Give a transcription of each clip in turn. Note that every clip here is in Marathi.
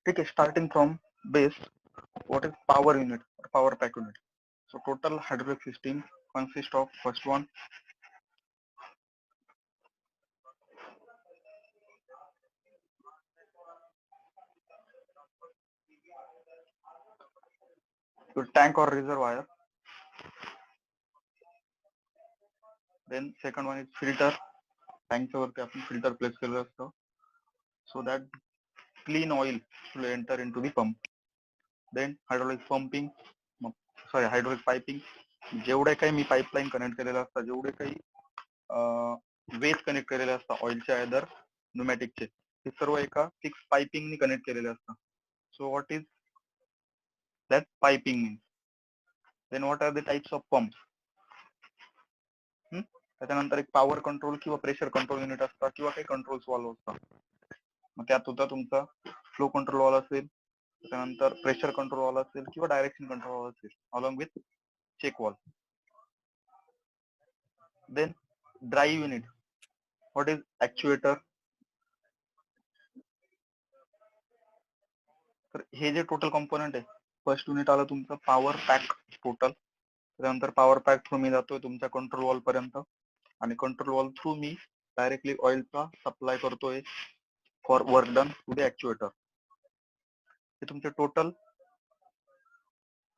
ठीक आहे. Starting from base, what is power unit or power pack unit? So total hydraulic system consists of first one, your tank or reservoir. Then second one is filter. टँकच्या वरती आपण फिल्टर प्लेस केलेलं असतं, so that clean oil will enter into the pump. Then hydraulic pumping, hydraulic piping. जेवढे काही मी पाईपलाईन कनेक्ट केलेलं असतं, जेवढे काही वेज कनेक्ट केलेले असतात ऑइलच्या आयदर न्यूमॅटिकचे, हे सर्व एका फिक्स पाइपिंगनी कनेक्ट केलेले असतात. So what is that piping means? Then what are the types of pumps? त्याच्यानंतर एक पॉवर कंट्रोल किंवा प्रेशर कंट्रोल युनिट असतात किंवा काही कंट्रोल वॉल्व असतात. मग त्यात सुद्धा तुमचा फ्लो कंट्रोल वॉल्व असेल, त्याच्यानंतर प्रेशर कंट्रोल वॉल्व असेल किंवा डायरेक्शन कंट्रोल वॉल्व असेल, along with check valve. Then drive unit, what is actuator? तर हे जे टोटल कॉम्पोनंट आहे, फर्स्ट युनिट आलं तुमचं पॉवर पॅक टोटल, त्यानंतर पॉवर पॅक थ्रू मी जातोय तुमच्या कंट्रोल वॉल पर्यंत, आणि कंट्रोल वॉल थ्रू मी डायरेक्टली ऑइलचा सप्लाय करतोय for work done to the actuator. हे तुमचे टोटल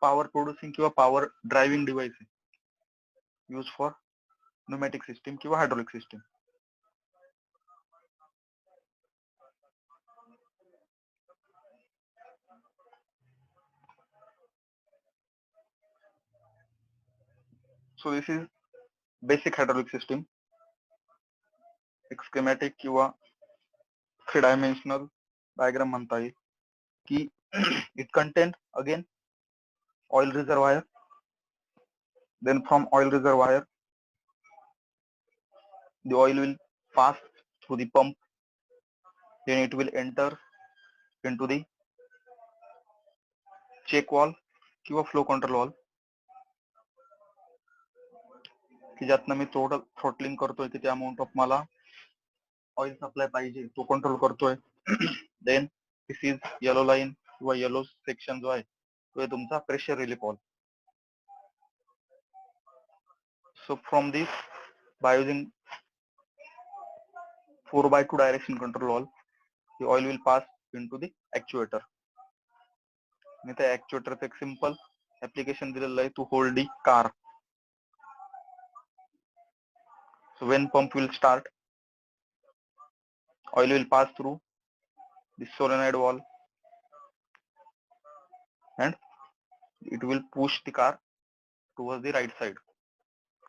पॉवर प्रोड्युसिंग किंवा पॉवर ड्रायव्हिंग डिव्हाइस आहे, यूज फॉर न्यूमॅटिक सिस्टीम किंवा hydraulic system. So this is basic hydraulic system. एक स्कीमॅटिक किंवा 3 डायमेन्शनल डायग्राम म्हणता येईल की it content again oil reservoir, then from oil reservoir the oil will pass through the pump, then it will enter into the check valve किंवा फ्लो कंट्रोल वॉल्व, की ज्यातनं मी टोटल थ्रॉटलिंग करतोय किती अमाऊंट ऑफ मला ऑइल सप्लाय पाहिजे तो कंट्रोल करतोय. Then this is yellow line किंवा येलो सेक्शन जो आहे तो आहे तुमचा pressure relief valve. So from this by using 4x2 direction control valve the oil will pass into the actuator. आणि त्या ऍक्च्युएटरचं एक सिंपल ऍप्लिकेशन दिलेलं आहे, to hold the car. So when pump will start, oil will pass through the solenoid valve and it will push the car towards the right side.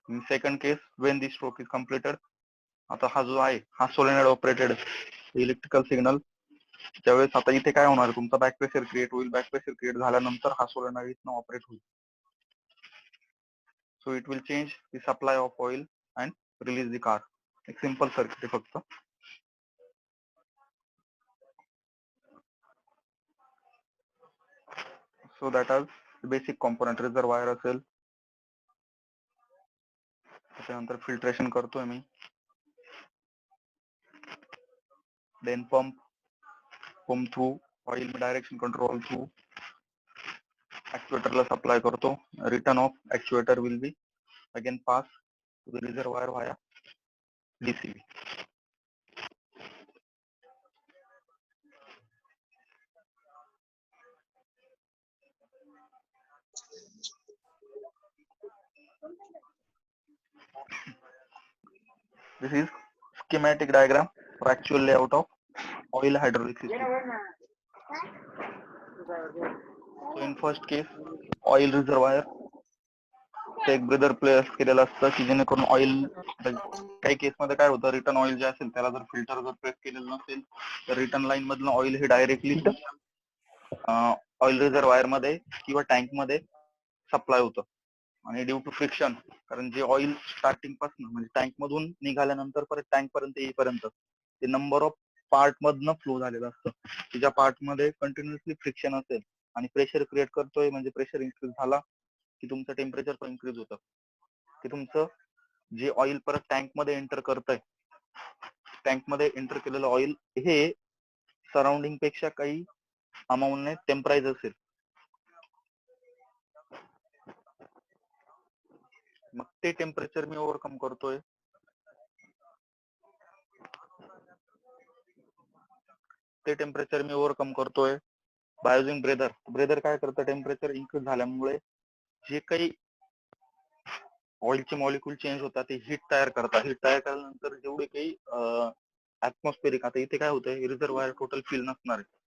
In second case, when the stroke is completed, आता हा जो आहे हा सोलेनॉइड ऑपरेटेड इलेक्ट्रिकल सिग्नल, ज्यावेळेस आता इथे काय होणार, तुमचा बॅक प्रेशर क्रिएट होईल. बॅक प्रेशर क्रिएट झाल्यानंतर हा सोलेनॉइड इथनं ऑपरेट होईल. So it will change the supply of oil and release the car. एक सिंपल सर्किट आहे फक्त. So that are basic component. Reservoir असेल, त्याच्यानंतर फिल्ट्रेशन करतोय मी, then pump through oil direction control through ऍक्च्युएटरला सप्लाय करतो. Return of actuator will be again pass to the reservoir via DCV. This is schematic diagram or actual layout of oil hydraulic system. So in first case, oil reservoir एक ब्रेदर प्लेस केलेलं असतं की जेणेकरून ऑइल, काही केस मध्ये काय होतं, रिटर्न ऑइल जे असेल त्याला जर फिल्टर जर प्रेस केलेलं नसेल तर रिटर्न लाईन मधलं ऑइल हे डायरेक्टली ऑइल रिझर्वायर मध्ये किंवा टँक मध्ये सप्लाय होतं. आणि ड्यू टू फ्रिक्शन, कारण जे ऑइल स्टार्टिंग पासून म्हणजे टँक मधून निघाल्यानंतर परत टँक पर्यंत येईपर्यंत ते नंबर ऑफ पार्ट मधनं फ्लो झालेलं असतं, की ज्या पार्ट मध्ये कंटिन्युअसली फ्रिक्शन असेल आणि प्रेशर क्रिएट करतोय, म्हणजे प्रेशर इन्क्रीज झाला की तुमचं टेम्परेचर पण इन्क्रीज होतं, की तुमचं जे ऑइल परत टँक मध्ये एंटर करतंय, टँक मध्ये एंटर केलेलं ऑइल हे सराउंडिंग पेक्षा काही अमाऊंटने टेम्पराईज असेल, मग ते टेम्परेचर मी ओव्हरकम करतोय. ते टेम्परेचर मी ओव्हरकम करतोय बाय युजिंग ब्रेदर. ब्रेदर काय करतं, टेम्परेचर इन्क्रीज झाल्यामुळे जे काही ऑइलचे मॉलिक्यूल चेंज होतात ते हीट तयार करतात. हीट तयार केल्यानंतर जेवढे काही ऍटमॉस्फेरिक, आता इथे काय होतंय, रिझर्वायर टोटल फिल नसणार आहे,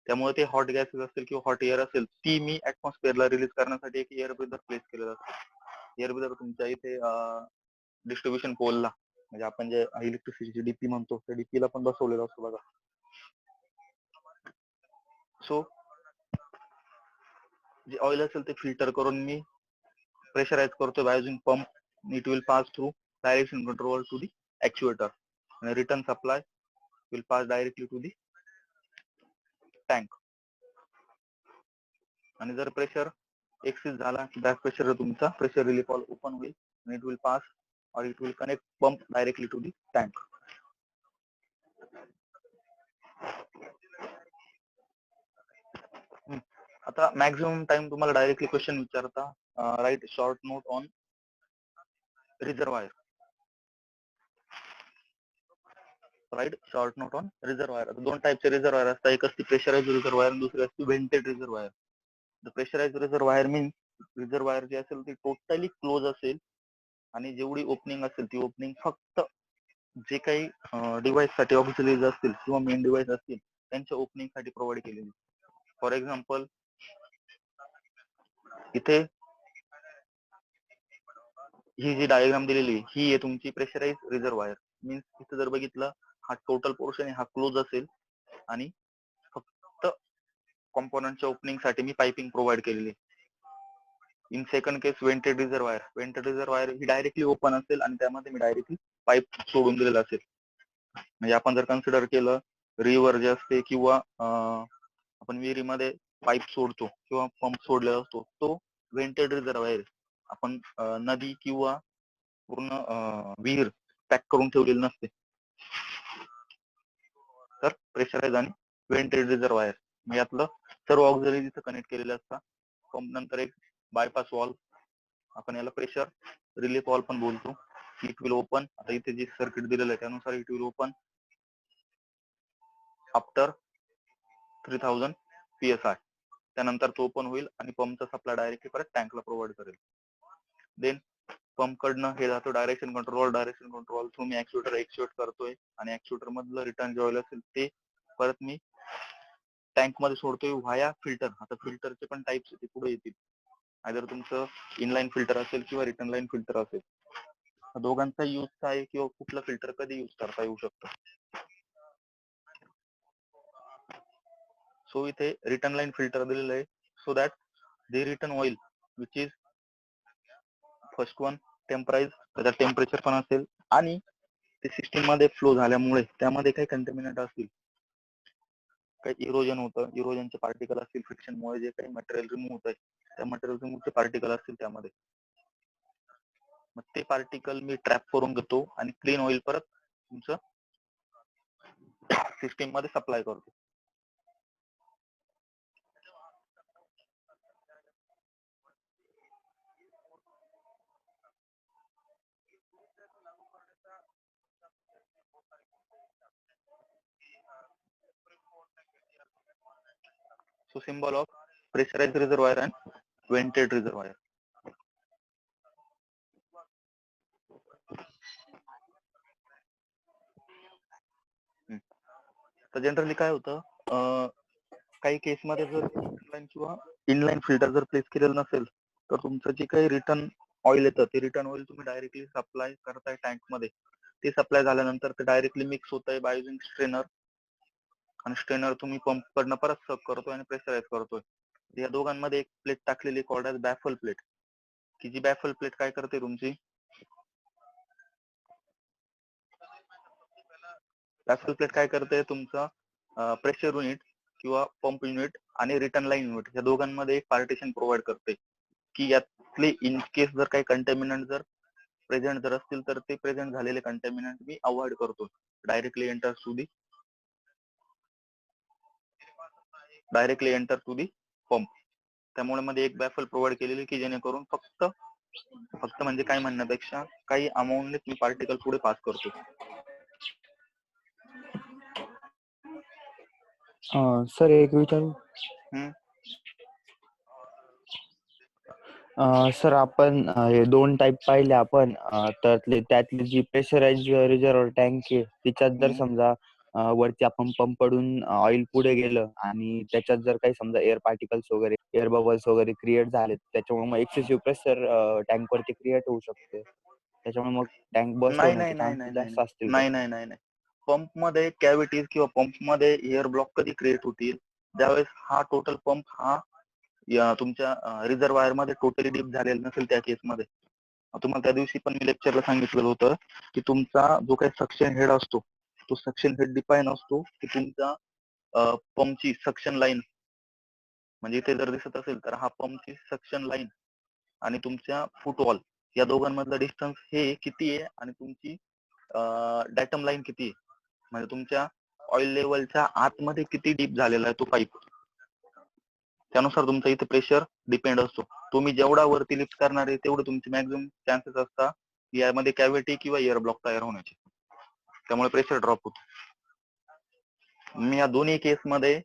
त्यामुळे ते हॉट गॅसेस असतील किंवा हॉट एअर असेल ती मी ऍटमॉस्फेअरला रिलीज करण्यासाठी एक एअर ब्रेदर प्लेस केलेलं असतं. एअर ब्रेदर तुमच्या इथे डिस्ट्रीब्युशन पोलला, म्हणजे आपण जे इलेक्ट्रिसिटीची डीपी म्हणतो त्या डीपीला पण बसवलेलं असतो बघा. सो जे ऑइल असेल ते फिल्टर करून मी प्रेशराइज करतो by using pump. It will pass through direction control to the actuator आणि return supply will pass directly to the tank. आणि जर प्रेशर एक्सीज झाला की बॅक प्रेशर तुमचा प्रेशर रिलीफ वॉल्व ओपन होईल आणि इट विल पास और it will connect pump directly to the tank. आता मॅक्झिमम टाइम तुम्हाला डायरेक्टली क्वेश्चन विचारता, write short note on reservoir. Write short note on reservoir. दोन टाईपचे रिझर्वायर असतात, एक असते प्रेशराइज रिझर्वायर आणि दुसरी असते vented reservoir. The pressurise reservoir means reservoir जे असेल ते टोटली क्लोज असेल आणि जेवढी ओपनिंग असेल ती ओपनिंग फक्त जे काही डिव्हाइस साठी ऑक्सिलरीज असतील किंवा मेन डिव्हाइस असतील त्यांच्या ओपनिंग साठी प्रोव्हाइड केलेली. फॉर एक्झाम्पल इथे ही जी डायग्राम दिलेली ही आहे तुमची प्रेशराइज रिझर्वायर. मीन्स इथे जर बघितलं हा टोटल पोर्शन हा क्लोज असेल आणि फक्त कॉम्पोनंटच्या ओपनिंग साठी मी पाइपिंग प्रोव्हाइड केलेली. In second case vented reservoir. Vented reservoir ही डायरेक्टली ओपन असेल आणि त्यामध्ये मी डायरेक्टली पाईप सोडून दिलेला असेल. म्हणजे आपण जर कन्सिडर केलं रिव्हर जे असते किंवा आपण विहिरीमध्ये पाईप सोडतो किंवा पंप सोडलेला असतो तो वेंटेड रिझर्वायर. आपण नदी किंवा पूर्ण विहीर पॅक करून ठेवलेली नसते. तर प्रेशराइज आणि वेंटेड रिझर्वायर मी यातलं सर्व ऑक्सिलरी तिथे कनेक्ट केलेले असतात. पंप नंतर एक बायपास वॉल्व, आपण याला प्रेशर रिलीफ वॉल्व पण बोलतो. इट विल ओपन, आता इथे जे सर्किट दिलेलं आहे त्यानुसार it will open after 3000 PSI. त्यानंतर तो ओपन होईल आणि पंपचा सप्लाय डायरेक्टली परत टँकला प्रोव्हाइड करेल. देन पंप कडनं हे जातो direction control. Direction control through मी ऍक्च्युएटर एक्च्युएट करतोय आणि ऍक्च्युएटर मधलं रिटर्न जे ऑइल असेल ते परत मी टँक मध्ये सोडतोय व्हाया फिल्टर. आता फिल्टरचे पण टाइप्स ते पुढे येतील, आयदर तुमचं इनलाईन फिल्टर असेल किंवा रिटर्न लाईन फिल्टर असेल. दोघांचा यूज काय किंवा कुठलं फिल्टर कधी यूज करता येऊ शकतं. सो इथे रिटर्न लाईन फिल्टर दिलेलं आहे so that the return oil which is first one temperise, त्याचा टेम्परेचर पण असेल आणि ते सिस्टीम मध्ये फ्लो झाल्यामुळे त्यामध्ये काही कंटेमिनंट असतील, काही इरोजन होतं, इरोजनचे पार्टिकल असतील, फ्रिक्शनमुळे जे काही मटेरियल रिमूव्ह होत आहे त्या मटेरियल रिमूव्हचे पार्टिकल असतील त्यामध्ये, मग ते पार्टिकल मी ट्रॅप करून घेतो आणि क्लीन ऑइल परत तुमचं सिस्टीम मध्ये सप्लाय करतो. So symbol of pressurized reservoir and vented reservoir. तर जनरली काय होतं, काही केस मध्ये जर इनलाईन किंवा इनलाईन फिल्टर जर प्लेस केलेलं नसेल तर तुमचं जे काही रिटर्न ऑइल येतं ते रिटर्न ऑइल तुम्ही डायरेक्टली सप्लाय करताय टँक मध्ये. ते सप्लाय झाल्यानंतर ते डायरेक्टली मिक्स होत आहे बाय युजिंग स्ट्रेनर आणि स्ट्रेनर तुम्ही पंप कडनं परत सब करतोय आणि प्रेशराइज करतोय. या दोघांमध्ये एक प्लेट टाकलेली कॉल्ड एज बॅफल प्लेट, की जी बॅफल प्लेट काय करते तुमची, बॅफल प्लेट काय करते तुमचा प्रेशर युनिट किंवा पंप युनिट आणि रिटर्न लाईन युनिट या दोघांमध्ये एक पार्टिशन प्रोव्हाइड करते, की यातले इन केस जर काही कंटॅमिनंट जर प्रेझेंट जर असतील तर ते प्रेझेंट झालेले कंटॅमिनंट मी अवॉइड करतो, directly enter to the directly enter to the pump. त्यामुळे मध्ये एक बॅफल प्रोव्हाइड केलेली की जेणेकरून फक्त म्हणजे काय म्हणण्यापेक्षा काही अमाऊंटने मी पार्टिकल पुढे पास करतो. सर एक विचारू. सर आपण हे 2 टाईप पाहिले आपण, तर त्यातली जी प्रेशराइज रिझर्व्हर टँक आहे त्याच्यात जर समजा वरती आपण पंप पडून ऑइल पुढे गेलं आणि त्याच्यात जर काही समजा एअर पार्टिकल्स वगैरे एअर बबल्स वगैरे क्रिएट झाले, त्याच्यामुळे मग एक्सेसिव्ह प्रेशर टँक वरती क्रिएट होऊ शकते. त्याच्यामुळे मग टँक बस्ट होण्याचे चान्सेस जास्त असतील. नाही. पंप मध्ये कॅव्हिटीज किंवा पंप मध्ये एअर ब्लॉक कधी क्रिएट होतील ज्यावेळेस हा टोटल पंप हा तुमच्या रिझर्वायर मध्ये टोटली डीप झालेला नसेल. त्या केसमध्ये तुम्हाला त्या दिवशी पण मी लेक्चरला सांगितलेलं होतं की तुमचा जो काही सक्शन हेड असतो तो सक्शन हेड डिफाईन असतो की तुमचा पंपची सक्शन लाईन, म्हणजे इथे जर दिसत असेल तर हा पंपची सक्शन लाईन आणि तुमच्या फुटवॉल या दोघांमधला डिस्टन्स हे किती आहे आणि तुमची डॅटम लाईन किती आहे, म्हणजे तुमच्या ऑइल लेवलच्या आतमध्ये किती डीप झालेला आहे तो पाईप, त्यानुसार तुमचा इथे प्रेशर डिपेंड असतो. तुम्ही जेवढा वरती लिफ्ट करणार आहे तेवढे तुमचे मॅक्झिमम चान्सेस असतात यामध्ये कॅव्हिटी किंवा एअर ब्लॉक तयार होण्याचे, त्यामुळे प्रेशर ड्रॉप होतो. मी या दोन्ही केसमध्ये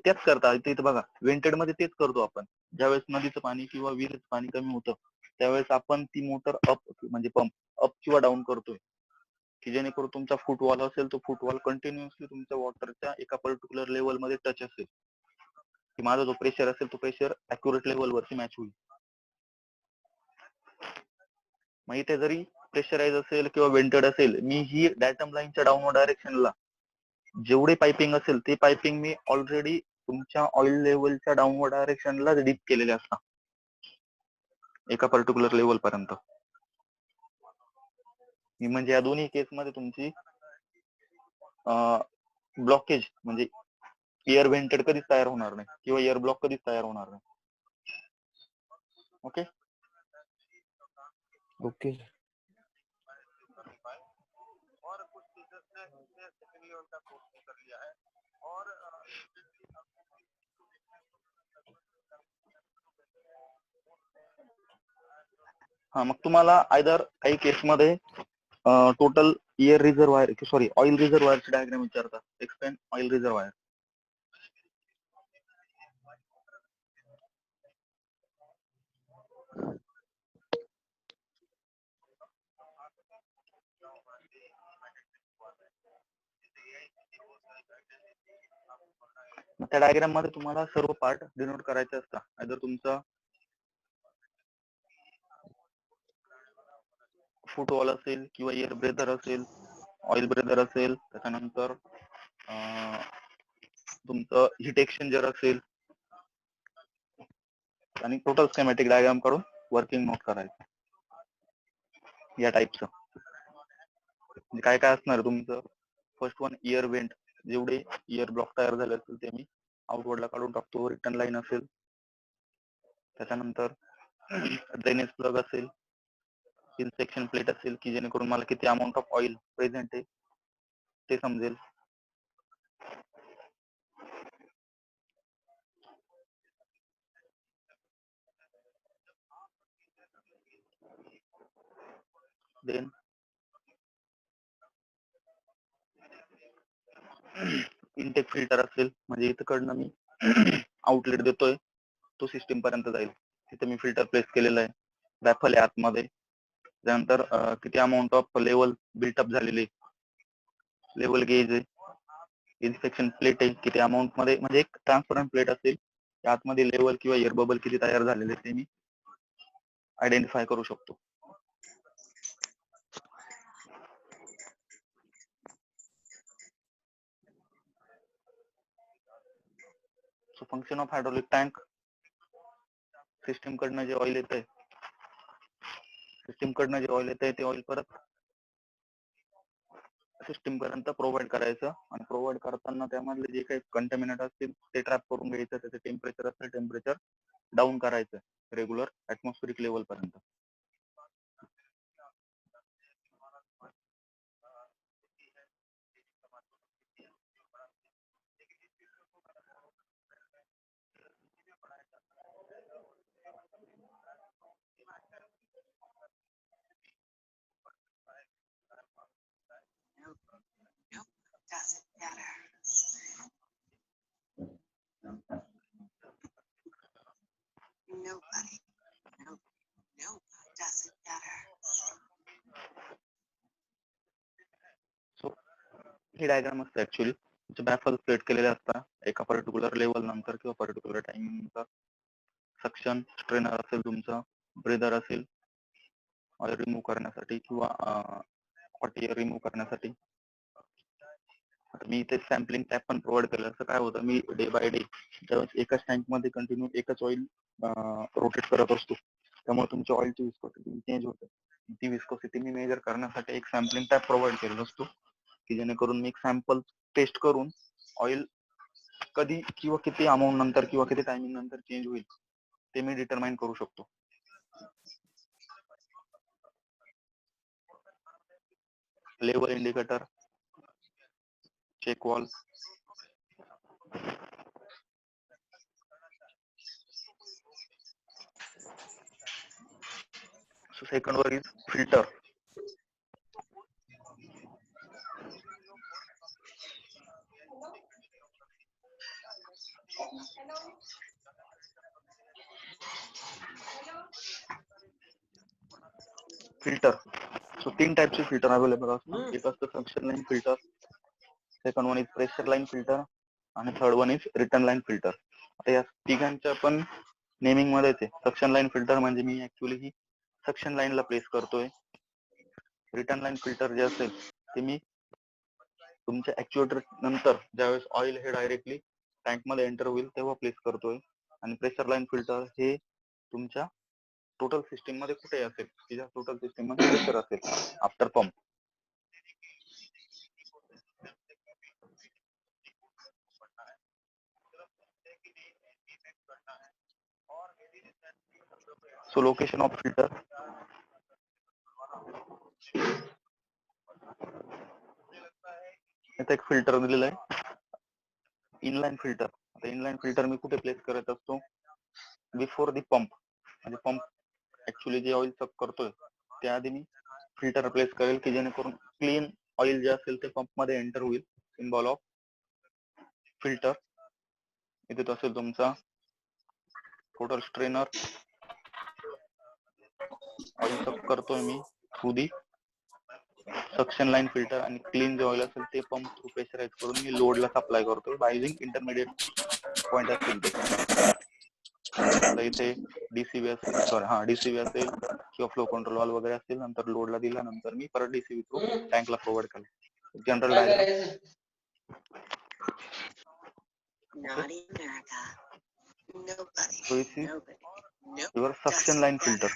तेच करता. इथे बघा वेंटेड मध्ये तेच करतो आपण. ज्यावेळेस नदीचं पाणी किंवा विहिरीचं पाणी कमी होतं त्यावेळेस आपण ती मोटर अप म्हणजे पंप अप किंवा डाऊन करतोय की जेणेकरून तुमचा फुटवॉल असेल तो फुटवॉल कंटिन्युअसली तुमच्या वॉटरच्या एका पर्टिक्युलर लेवल मध्ये टच असेल, की माझा जो प्रेशर असेल तो प्रेशर अॅक्युरेट लेवल वरती मॅच होईल. मग इथे जरी प्रेशराइज असेल किंवा वेंटेड असेल, मी ही डॅटम लाईनच्या डाऊनवर्ड डायरेक्शनला जेवढे पाइपिंग असेल ते पाइपिंग मी ऑलरेडी तुमच्या ऑइल लेवलच्या डाऊनवर्ड डायरेक्शनला डीप केलेले असतात एका पर्टिक्युलर लेवल पर्यंत. म्हणजे या दोन्ही केसमध्ये तुमची ब्लॉकेज म्हणजे एअर वेंटेड कधीच तयार होणार नाही किंवा एअर ब्लॉक कधीच तयार होणार नाही. Okay okay. हा, मग तुम्हाला आयदर काही केसमध्ये total air reservoir sorry oil रिझर्वायरची डायग्राम विचारतात. Explain oil reservoir. त्या डायग्राम मध्ये तुम्हाला सर्व पार्ट डिनोट करायचे असतात. आयदर तुमचा फुटवॉल असेल किंवा एअर ब्रेदर असेल, ऑइल ब्रेदर असेल, त्याच्यानंतर तुमचं हीट एक्सचेंजर असेल आणि टोटल स्केमॅटिक डायग्राम काढून वर्किंग नोट करायचं या टाईपचं. म्हणजे काय काय असणार तुमचं, फर्स्ट वन इयर वेंट, जेवढे इयर ब्लॉक तयार झाले असतील ते मी आउटवर्डला काढून टाकतो. रिटर्न लाईन असेल, त्याच्यानंतर ड्रेनेज प्लग असेल, इन्सेक्शन प्लेट असेल की जेणेकरून मला किती अमाऊंट ऑफ ऑइल प्रेझेंट आहे ते समजेल. देन इनटेक फिल्टर असेल, म्हणजे इथकडनं मी आउटलेट देतोय तो सिस्टीम पर्यंत जाईल. तिथे मी फिल्टर प्लेस केलेला आहे, बॅफल आहे आतमध्ये. त्यानंतर किती अमाऊंट ऑफ लेवल बिल्टअप झालेली, लेवल गेज आहे, इन्स्पेक्शन प्लेट आहे किती अमाऊंट मध्ये, म्हणजे एक ट्रान्सपरंट प्लेट असेल त्या आतमध्ये लेवल किंवा एअर बबल किती तयार झालेले ते मी आयडेंटिफाय करू शकतो. So function of hydraulic tank, system कडनं जे ऑइल येत आहे ते ऑइल परत सिस्टीम पर्यंत प्रोव्हाइड करायचं आणि प्रोव्हाइड करताना त्यामधले जे काही कंटॅमिनेट असतील ते ट्रॅप करून घ्यायचं. त्याचं टेम्परेचर असेल टेम्परेचर डाऊन करायचं रेग्युलर ऍटमॉस्फेरिक लेवल पर्यंत. ही डायग्राम असते ऍक्च्युली. बॅफल सेट केलेले असतात एका पर्टिक्युलर लेवल नंतर किंवा पर्टिक्युलर टाइमिंग नंतर. सक्शन स्ट्रेनर असेल तुमचा, ब्रेदर असेल ऑइल रिमूव्ह करण्यासाठी किंवा हॉट एअर रिमूव्ह करण्यासाठी. आता मी इथे सॅम्पलिंग टॅप पण प्रोव्हाइड केलं. असं काय होतं, मी डे बाय डे ज्यावेळेस एकाच टँक मध्ये कंटिन्यू एकच ऑइल रोटेट करत असतो, त्यामुळे तुमची ऑइलची विस्कोसिटी चेंज होते. ती विस्कोसिटी मी मेजर करण्यासाठी एक सॅम्पलिंग टॅप प्रोव्हाइड केलेला असतो, की जेणेकरून मी एक सॅम्पल टेस्ट करून ऑइल कधी किंवा किती अमाऊंट नंतर किंवा किती टायमिंग नंतर चेंज होईल ते मी डिटरमाइन करू शकतो. Level indicator, check valve. So second one is filter. फिल्टर. सो 3 टाइपचे फिल्टर अवेलेबल असतात. एक असतं suction line filter, second one is pressure line filter आणि third one is return line filter. आता या तिघांच्या पण नेमिंग मध्येच आहे. सक्शन लाईन फिल्टर म्हणजे मी ऍक्च्युली ही सक्शन लाईनला प्लेस करतोय. रिटर्न लाईन फिल्टर जे असेल ते मी तुमच्या ऍक्च्युएटर नंतर ज्यावेळेस ऑइल हे डायरेक्टली टँक मध्ये एंटर होईल तेव्हा प्लेस करतोय. आणि प्रेशर लाईन फिल्टर हे तुमच्या टोटल सिस्टीम मध्ये कुठे असेल, की ज्या टोटल सिस्टीम मध्ये प्रेशर असेल after pump. So location of filter. इथे एक फिल्टर दिलेला आहे, इनलाईन फिल्टर. आता इनलाईन फिल्टर मी कुठे प्लेस करत असतो, बिफोर दी पंप. म्हणजे पंप ऍक्च्युली जे ऑइल सक करतोय त्याआधी मी फिल्टर प्लेस करेल, की जेणेकरून क्लीन ऑइल जे असेल ते पंप मध्ये एंटर होईल. Symbol of filter. इथे तो असेल तुमचा टोटल स्ट्रेनर. ऑइल सक करतोय me through the suction line filter, आणि क्लीन जे ऑइल असेल ते पंप थ्रू प्रेशराइज करून मी लोडला सप्लाय करतोय बाय युजिंग इंटरमिडिएट पॉइंट असतील ते. आता इथे डीसीबी असेल, डीसीबी असेल किंवा फ्लो कंट्रोल वाल वगैरे असतील, नंतर लोडला दिल्यानंतर मी परत डीसीबी थ्रू टँकला प्रोव्हाइड केलं. General diagram. Your suction line filter.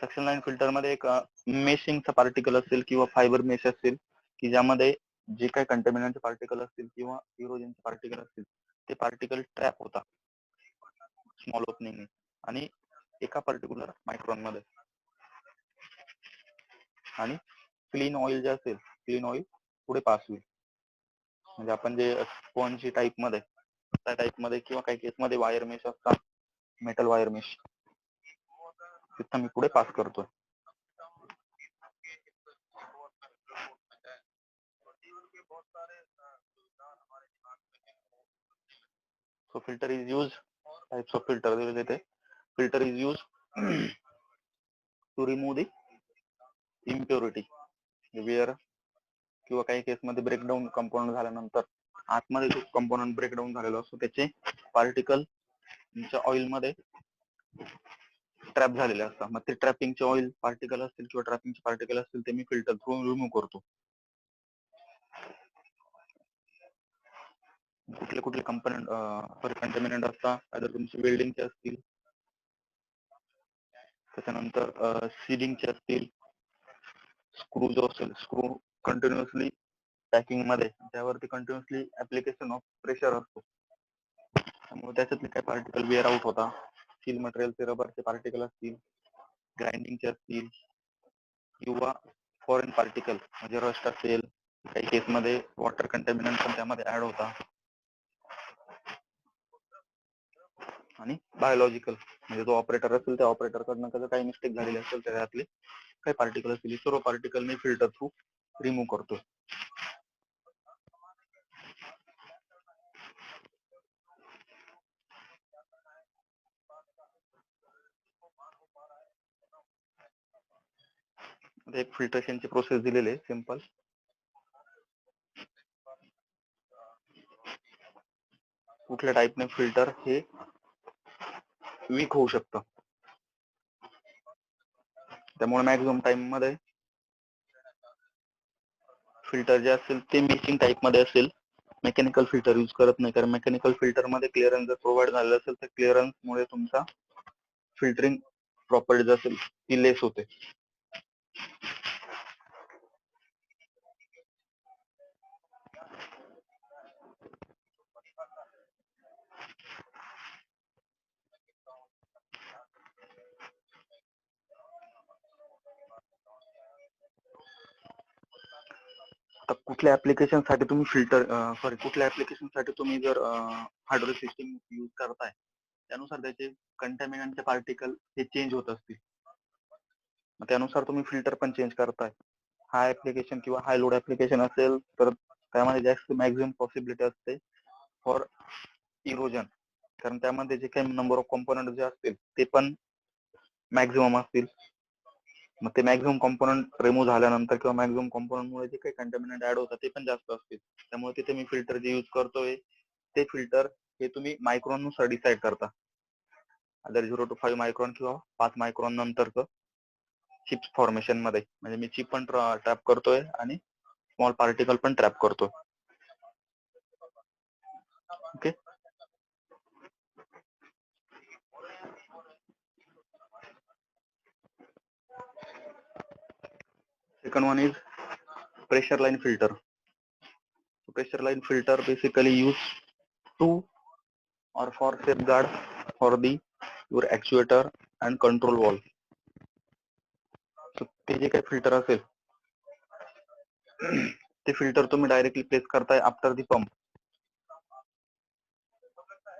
Suction line filter मध्ये एक मेशिंगचा पार्टिकल असेल किंवा फायबर मेश असेल, की ज्यामध्ये जे काही कंटॅमिनंटचे पार्टिकल असतील किंवा इरोजनचे पार्टिकल असतील ते पार्टिकल ट्रॅप होतात स्मॉल ओपनिंग आणि एका पर्टिक्युलर मायक्रॉन मध्ये. आणि क्लीन ऑइल जे असेल, क्लीन ऑइल पुढे पास होईल. म्हणजे आपण जे स्पॉन्जी टाईप मध्ये, त्या टाईप मध्ये किंवा काही केस मध्ये वायर मेश असतात, मेटल वायर मेश, तिथं मी पुढे पास करतोय. So filter is used, types of filter दिले ते. Filter is used to remove the impurity, where किंवा काही केस मध्ये ब्रेकडाऊन कंपोनंट झाल्यानंतर आतमध्ये जो कंपोनंट ब्रेकडाऊन झालेला असतो त्याचे पार्टिकल तुमच्या ऑइल मध्ये ट्रॅप झालेले असतात. मग ते ट्रॅपिंगचे ऑइल पार्टिकल असतील किंवा ट्रॅपिंगचे पार्टिकल असतील ते मी फिल्टर थ्रू रिमूव्ह करतो. कुठले कुठले कंटॅमिनंट असतात, अदर तुमचे वेल्डिंगचे असतील, त्याच्यानंतर सीलिंगचे असतील, स्क्रू जो असेल, स्क्रू कंटिन्युअसली पॅकिंग मध्ये त्यावरती कंटिन्युअसली ऍप्लिकेशन ऑफ प्रेशर असतो, त्यामुळे त्याच्यातले काही पार्टिकल वेअर आउट होता. स्टील मटेरियलचे, रबरचे पार्टिकल असतील, ग्राइंडिंगचे असतील किंवा फॉरेन पार्टिकल म्हणजे रस्ट असेल, काही केस मध्ये वॉटर कंटॅमिनंट पण त्यामध्ये ऍड होता. आणि बायोलॉजिकल म्हणजे जो ऑपरेटर असेल त्या ऑपरेटर कडनं कसं काही मिस्टेक झालेली असेल त्याच्यातले काही पार्टिकल असतील, सर्व पार्टिकल मी फिल्टर थ्रू रिमूव्ह करतो. एक फिल्ट्रेशनची प्रोसेस दिलेली आहे सिंपल. कुठल्या टाईपने फिल्टर हे वीक होऊ शकतं. त्यामुळे मॅक्झिमम टाइम मध्ये फिल्टर जे असेल ते मिक्सिंग टाईप मध्ये असेल, मेकॅनिकल फिल्टर यूज करत नाही, कारण मेकॅनिकल फिल्टर मध्ये क्लिअरन्स जर प्रोव्हाइड झालेलं असेल तर क्लिअरन्स मुळे तुमचा फिल्टरिंग प्रॉपर्टी असेल ती लेस होते. तर कुठल्या ऍप्लिकेशन साठी तुम्ही कुठल्या ऍप्लिकेशन साठी तुम्ही जर हार्डवेअर सिस्टीम यूज करताय त्यानुसार त्याचे कंटॅमिनंटचे पार्टिकल हे चेंज होत असतील. मग त्यानुसार तुम्ही फिल्टर पण चेंज करताय. हाय ऍप्लिकेशन किंवा हाय लोड ऍप्लिकेशन असेल तर त्यामध्ये जास्त मॅक्झिमम पॉसिबिलिटी असते फॉर इरोजन, कारण त्यामध्ये जे काही नंबर ऑफ कॉम्पोनंट जे असतील ते पण मॅक्झिमम असतील. मग ते मॅक्झिमम कॉम्पोनंट रिमूव्ह झाल्यानंतर किंवा मॅक्झिमम कॉम्पोनंट मुळे जे काही कंटॅमिनंट ऍड होतात ते पण जास्त असतील. त्यामुळे तिथे मी फिल्टर जे यूज करतोय ते फिल्टर हे तुम्ही मायक्रॉन नुसार डिसाईड करता. अदर 0 to 5 मायक्रॉन किंवा 5 मायक्रॉन नंतरचं चिप्स फॉर्मेशन मध्ये, म्हणजे मी चिप पण ट्रॅप करतोय आणि स्मॉल पार्टिकल पण ट्रॅप करतोय. Okay. Second one is pressure line filter. So pressure line filter basically used to or for safeguard for the your actuator and control valve. So ते जे काही फिल्टर असेल ते फिल्टर तुम्ही डायरेक्टली प्लेस करताय आफ्टर दी पंप.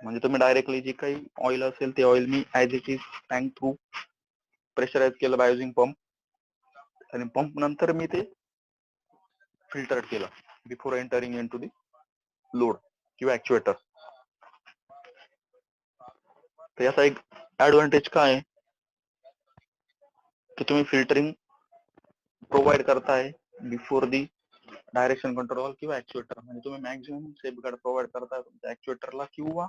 म्हणजे तुम्ही डायरेक्टली जे काही ऑइल असेल ते ऑइल मी as it is tank through pressurise केलं बाय युजिंग पंप, आणि पंप नंतर मी ते फिल्टर केलं before entering into the load किंवा ऍक्च्युएटर. तर याचा एक ऍडव्हान्टेज काय आहे की तुम्ही फिल्टरिंग प्रोव्हाइड करताय बिफोर दी डायरेक्शन कंट्रोल किंवा ऍक्च्युएटर, म्हणजे तुम्ही मॅक्झिमम सेफगार्ड प्रोव्हाइड करताय तुमच्या ऍक्च्युएटरला किंवा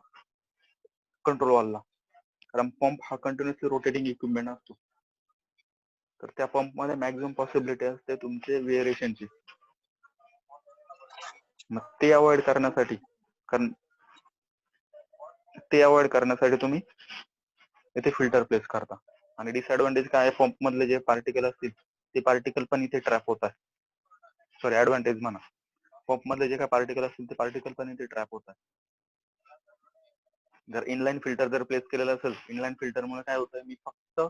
कंट्रोल वॉलला. कारण पंप हा कंटिन्युअसली रोटेटिंग इक्विपमेंट असतो, तर त्या पंप मध्ये मॅक्झिमम पॉसिबिलिटी असते तुमचे व्हेरिएशनची. मग ते अवॉइड करण्यासाठी तुम्ही इथे फिल्टर प्लेस करता. आणि डिसएडव्हान्टेज काय आहे, पंप मधले जे पार्टिकल असतील ते पार्टिकल पण इथे ट्रॅप होतात. सॉरी, ऍडव्हान्टेज म्हणा, पंप मधले जे काय पार्टिकल असतील ते पार्टिकल पण इथे ट्रॅप होतात. जर इनलाईन फिल्टर जर प्लेस केलेलं असेल, इनलाईन फिल्टर मुळे काय होतं, मी फक्त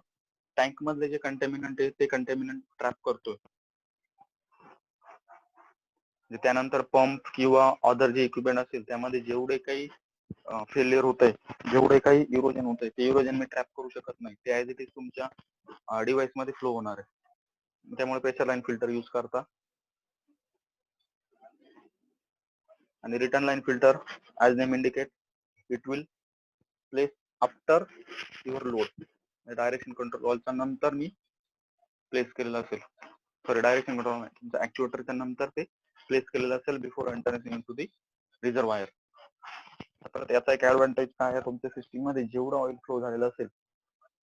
टँक मधले जे कंटॅमिनंट आहे ते कंटॅमिनंट ट्रॅप करतोय. त्यानंतर पंप किंवा अदर जे इक्विपमेंट असेल त्यामध्ये जेवढे काही फेलियर होत आहे, जेवढे काही इरोजन होत आहे ते इरोजन मी ट्रॅप करू शकत नाही. ते ऍज इट इज तुमच्या डिव्हाइस मध्ये फ्लो होणार आहे. त्यामुळे प्रेशर लाईन फिल्टर यूज करता. आणि return line filter as name indicate it will place after your load. Direction control वॉलच्या नंतर मी प्लेस केलेलं असेल, सॉरी डायरेक्शन कंट्रोल तुमच्या ऍक्च्युएटरच्या नंतर ते प्लेस केलेलं असेल before entering into the reservoir. तर याचा एक ऍडव्हान्टेज काय आहे, तुमच्या सिस्टीम मध्ये जेवढं ऑइल फ्लो झालेलं असेल,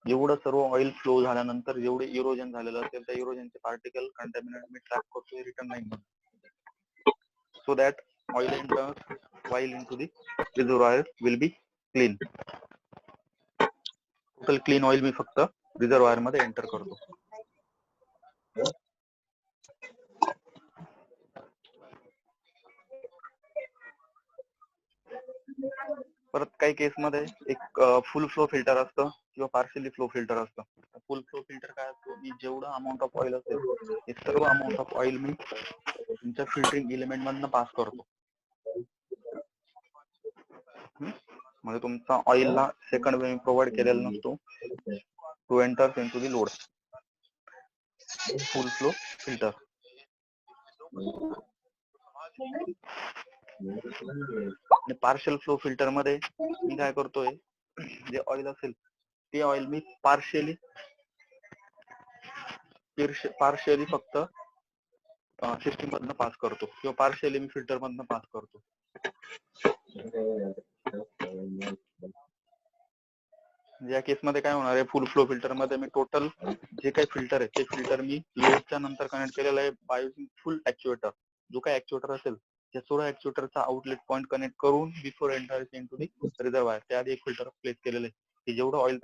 जेवढं सर्व ऑइल फ्लो झाल्यानंतर जेवढे इरोजन झालेलं असेल त्या इरोजनचे पार्टिकल कंटॅमिनंट मी ट्रॅप करतोय रिटर्न लाईन मध्ये, so that oil enters while into the reservoir will be clean. Total clean oil मी फक्त रिझर्वायर मध्ये एंटर करतो. परत काही केस मध्ये एक फुल फ्लो फिल्टर असतं किंवा पार्शियली फ्लो फिल्टर असतं. फुल फ्लो फिल्टर काय असतो, मी जेवढं अमाऊंट ऑफ ऑइल असेल हे सर्व अमाऊंट ऑफ ऑइल मी तुमच्या फिल्टरिंग एलिमेंट मधनं पास करतो. म्हणजे तुमचा ऑइलला सेकंड वे प्रोव्हाइड केलेला नसतो to enter into the load. Full flow filter. आणि पार्शियल फ्लो फिल्टर मध्ये मी काय करतोय, जे ऑइल असेल ते ऑइल मी पार्शियली फक्त सिस्टीम मधनं पास करतो किंवा पार्शियली मी फिल्टर मधनं पास करतो. या केसमध्ये काय होणार आहे, फुल फ्लो फिल्टर मध्ये मी टोटल जे काही फिल्टर आहे ते फिल्टर मी लोडच्या नंतर कनेक्ट केलेलं आहे बाय युजिंग फुल ऍक्च्युएटर. जो काही ऍक्च्युएटर असेल त्या सर्व ऍक्च्युएटरचा आउटलेट पॉईंट कनेक्ट करून before enter to the reservoir त्याआधी एक फिल्टर प्लेस केलेलं आहे की जेवढं ऑइल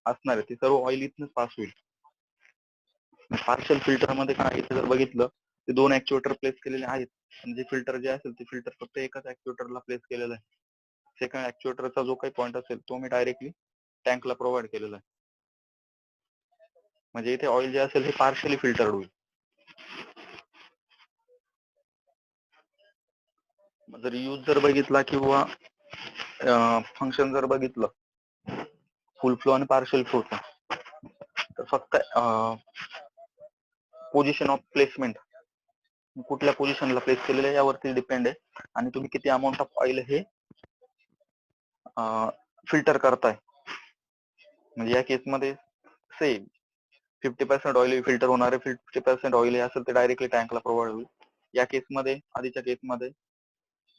असणार आहे ते सर्व ऑइल इथनच पास होईल. पार्शल फिल्टर मध्ये काय इथे जर बघितलं ते 2 ऍक्च्युएटर प्लेस केलेले आहेत. म्हणजे फिल्टर जे असेल ते फिल्टर फक्त एकाच ऍक्च्युएटरला प्लेस केलेलं आहे. सेकंड ऍक्च्युएटरचा जो काही पॉईंट असेल तो मी डायरेक्टली टँकला प्रोव्हाइड केलेला आहे. म्हणजे इथे ऑइल जे असेल हे पार्शली फिल्टर्ड होईल. जर यूज जर बघितला किंवा फंक्शन जर बघितलं फुल फ्लो आणि पार्शल फ्लोचा, तर फक्त पोझिशन ऑफ प्लेसमेंट कुठल्या पोझिशनला प्लेस केलेलं आहे यावरती डिपेंड आहे आणि तुम्ही किती अमाऊंट ऑफ ऑइल हे फिल्टर करताय. म्हणजे या केसमध्ये सेम 50% ऑइल फिल्टर होणार आहे, 50% ऑइल असेल ते डायरेक्टली टँकला प्रोव्हाइड होईल. या केसमध्ये आधीच्या केसमध्ये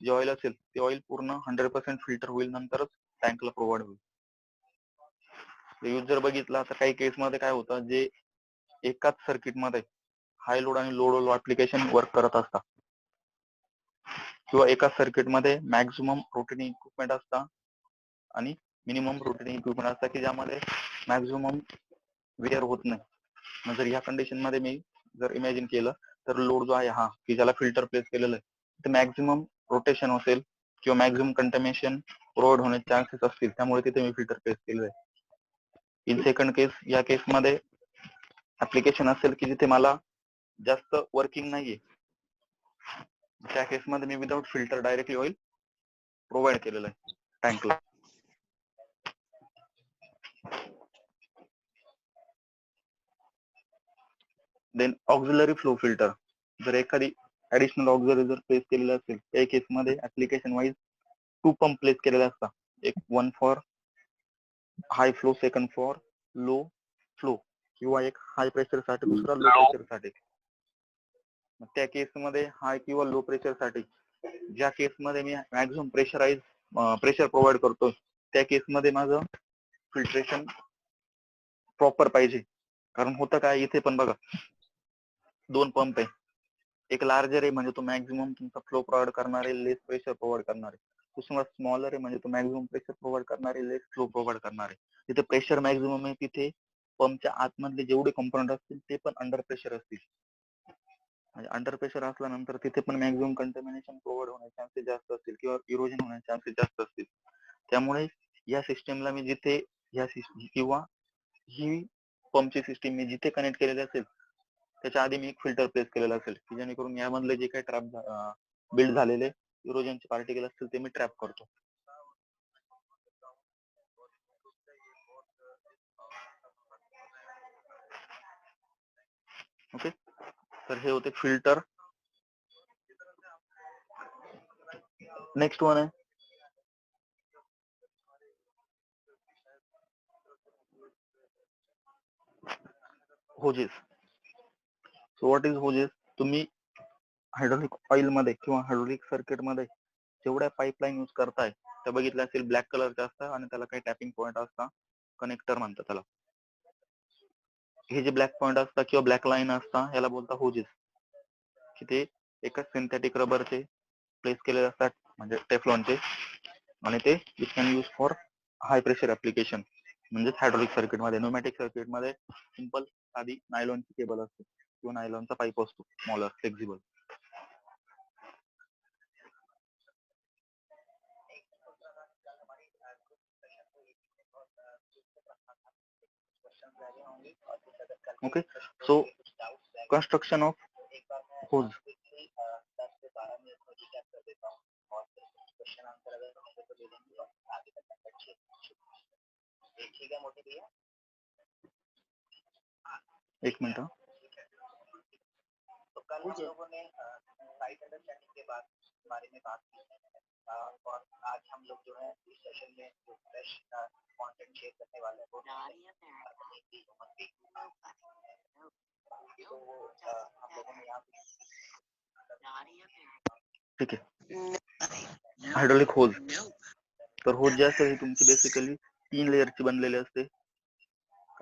जे ऑइल असेल ते ऑइल पूर्ण 100% फिल्टर होईल नंतरच टँकला प्रोव्हाइड होईल. यूज जर बघितला तर काही केसमध्ये काय होतं, जे एकाच सर्किटमध्ये हाय लोड आणि लो लोड ऍप्लिकेशन वर्क करत असतात किंवा एकाच सर्किटमध्ये मॅक्झिमम रोटेटिंग इक्विपमेंट असतात आणि मिनिमम रोटेटिंग इक्विपमेंट असतात की ज्यामध्ये मॅक्झिमम वेअर होत नाही. मग जर या कंडिशन मध्ये मी जर इमॅजिन केलं तर लोड जो आहे हा की ज्याला फिल्टर प्लेस केलेलं आहे ते मॅक्झिमम रोटेशन असेल किंवा मॅक्झिमम कंटॅमिनेशन प्रोव्हाइड होण्याचे चान्सेस असतील, त्यामुळे तिथे मी फिल्टर प्लेस केलेलं आहे. इन सेकंड केस, या केसमध्ये ऍप्लिकेशन असेल की जिथे मला जास्त वर्किंग नाहीये, त्या केसमध्ये me without filter directly oil provide केलेलं आहे टँकला. देन ऑक्झिलरी फ्लो फिल्टर, जर एखादी ऍडिशनल ऑक्झिलरी जर प्लेस केलेलं असेल त्या केसमध्ये ऍप्लिकेशन वाईज 2 पंप प्लेस केलेले असतात. एक 1 for high flow, second for low flow, किंवा एक हाय प्रेशर साठी दुसरा लो प्रेशर साठी. त्या केसमध्ये हाय किंवा लो प्रेशर साठी ज्या केसमध्ये मी मॅक्झिमम प्रेशर प्रोव्हाइड करतोय त्या केसमध्ये माझं फिल्ट्रेशन प्रॉपर पाहिजे. कारण होतं काय, इथे पण बघा 2 पंप आहे. एक लार्जर आहे म्हणजे तो मॅक्झिमम तुमचा फ्लो प्रोव्हाइड करणारे, लेस प्रेशर प्रोव्हाइड करणारे. दुसरा स्मॉलर आहे म्हणजे तो मॅक्झिमम प्रेशर प्रोव्हाइड करणारे, लेस फ्लो प्रोव्हाइड करणारे. तिथे प्रेशर मॅक्झिमम आहे, तिथे पंपच्या आतमधले जेवढे कंपोनंट असतील ते पण अंडर प्रेशर असतील. म्हणजे अंडर प्रेशर असल्यानंतर तिथे पण मॅक्झिमम कंटॅमिनेशन प्रोव्हाइड होण्याचे चान्सेस जास्त असतील किंवा इरोजन होण्याचे चान्सेस जास्त असतील. त्यामुळे या सिस्टीमला मी जिथे किंवा ही पंपची सिस्टीम मी जिथे कनेक्ट केलेली असेल त्याच्या आधी मी एक फिल्टर प्लेस केलेला असेल की जेणेकरून यामधले जे काही ट्रॅप बिल्ड झालेले इरोजनचे पार्टिकल असतील ते मी ट्रॅप करतो. ओके, तर हे होते फिल्टर. नेक्स्ट वन आहे hoses. So what is hoses? तुम्ही हायड्रोलिक ऑइल मध्ये किंवा हायड्रोलिक सर्किट मध्ये जेवढ्या पाईपलाईन यूज करताय त्या बघितल्या असेल ब्लॅक कलरच्या असतात आणि त्याला काही टॅपिंग पॉईंट असतात, कनेक्टर म्हणतात त्याला. हे जे ब्लॅक पॉईंट असतात किंवा ब्लॅक लाईन असतात याला बोलतात होजेस, की ते एकच सिंथेटिक रबरचे प्लेस केलेले असतात म्हणजे टेफ्लॉनचे, आणि ते you can use for high pressure application. म्हणजे हायड्रोलिक सर्किट मध्ये. न्यूमॅटिक सर्किट मध्ये सिंपल आधी नायलॉनची केबल असते किंवा नायलॉनचा पाईप असतो, smaller flexible. Okay, so construction of hose. एक मिनट. तो कल हम लोगों ने साइट अंडरस्टैंडिंग के बारे में बात की है और आज हम लोग जो है इस सेशन में जो फ्रेश कंटेंट शेयर करने वाले हैं वो हम लोगों ने यहाँ ठीक है. हायड्रोलिक होज तर होज जे असते ही तुमची बेसिकली 3 लेअरची बनलेली असते.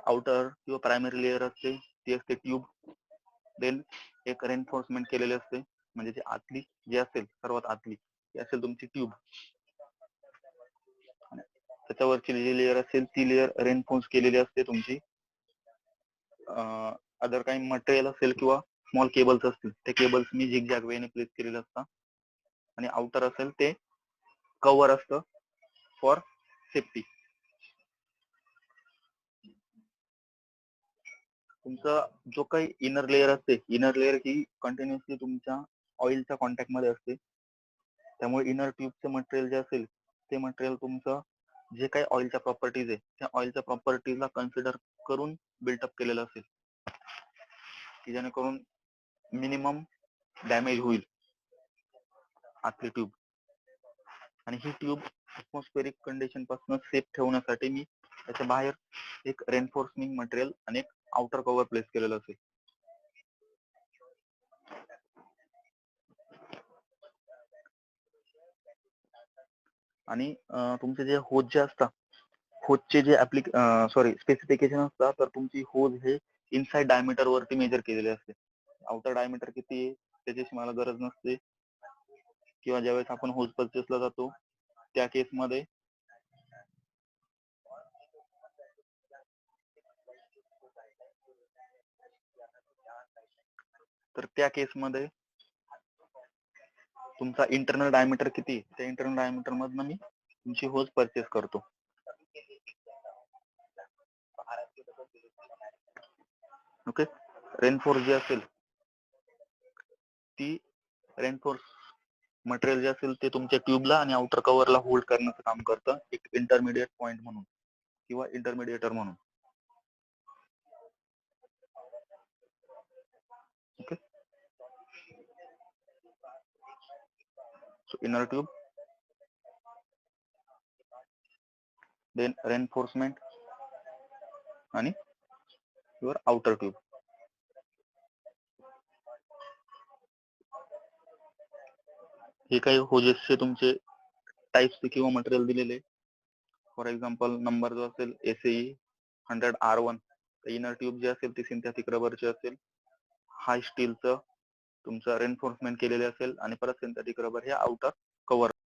आउटर किंवा प्रायमरी लेअर असते, ती असते ट्यूब. देन एक रेनफोर्समेंट केलेली असते, म्हणजे जी आतली जी असेल सर्वात आतली ती असेल तुमची ट्यूब. त्याच्यावरची जी लेअर असेल ती लेअर रेनफोर्स केलेली असते तुमची. अदर काही मटेरियल असेल किंवा स्मॉल केबल्स असतील, ते केबल्स मी झिगझॅग वेने प्लेस केलेले असतात. आणि आउटर असेल ते कव्हर असतं फॉर सेफ्टी. तुमचा जो काही इनर लेअर असते, इनर लेअर ही कंटिन्युअसली तुमच्या ऑइलच्या कॉन्टॅक्ट मध्ये असते. त्यामुळे इनर ट्यूबचं मटेरियल जे असेल ते मटेरियल तुमचं जे काही ऑइलच्या प्रॉपर्टीज आहे त्या ऑइलच्या प्रॉपर्टीजला कन्सिडर करून बिल्टअप केलेलं असेल, की जेणेकरून मिनिमम डॅमेज होईल आतली ट्यूब. आणि ही ट्यूब ॲटमॉस्फेरिक कंडिशन पासून सेफ ठेवण्यासाठी मी त्याच्या बाहेर एक रेनफोर्सिंग मटेरियल आणि एक आउटर कव्हर प्लेस केलेलं असेल. आणि तुमचे जे होज जे असतात, होजचे जे स्पेसिफिकेशन असतात, तर तुमची होज हे इनसाइड डायमीटर वरती मेजर केलेले असते. आउटर डायमीटर किती आहे त्याच्याशी मला गरज नसते. किंवा ज्यावेळेस आपण होज परचेसला जातो त्या केसमध्ये तुमचा इंटरनल डायमीटर किती, त्या इंटरनल डायमीटर मधनं मी तुमची होज परचेस करतो. ओके. रेनफोर्स जे असेल ती रेनफोर्स मटेरियल जे असेल ते तुमच्या ट्यूबला आणि आउटर कव्हरला होल्ड करण्याचं काम करतं, एक इंटरमिडिएट पॉइंट म्हणून किंवा इंटरमिडिएटर म्हणून. Okay. So inner tube, then reinforcement आणि युअर आउटर ट्यूब. हे काही होजेसचे तुमचे टाइप्स किंवा मटेरियल दिलेले. फॉर एक्झाम्पल नंबर जो असेल SAE 100R1, इनर ट्यूब जे असेल ती सिंथेटिक रबरची असेल. हाय स्टीलचं तुमचं रेनफोर्समेंट केलेले असेल आणि परत सिंथेटिक रबर हे आउटर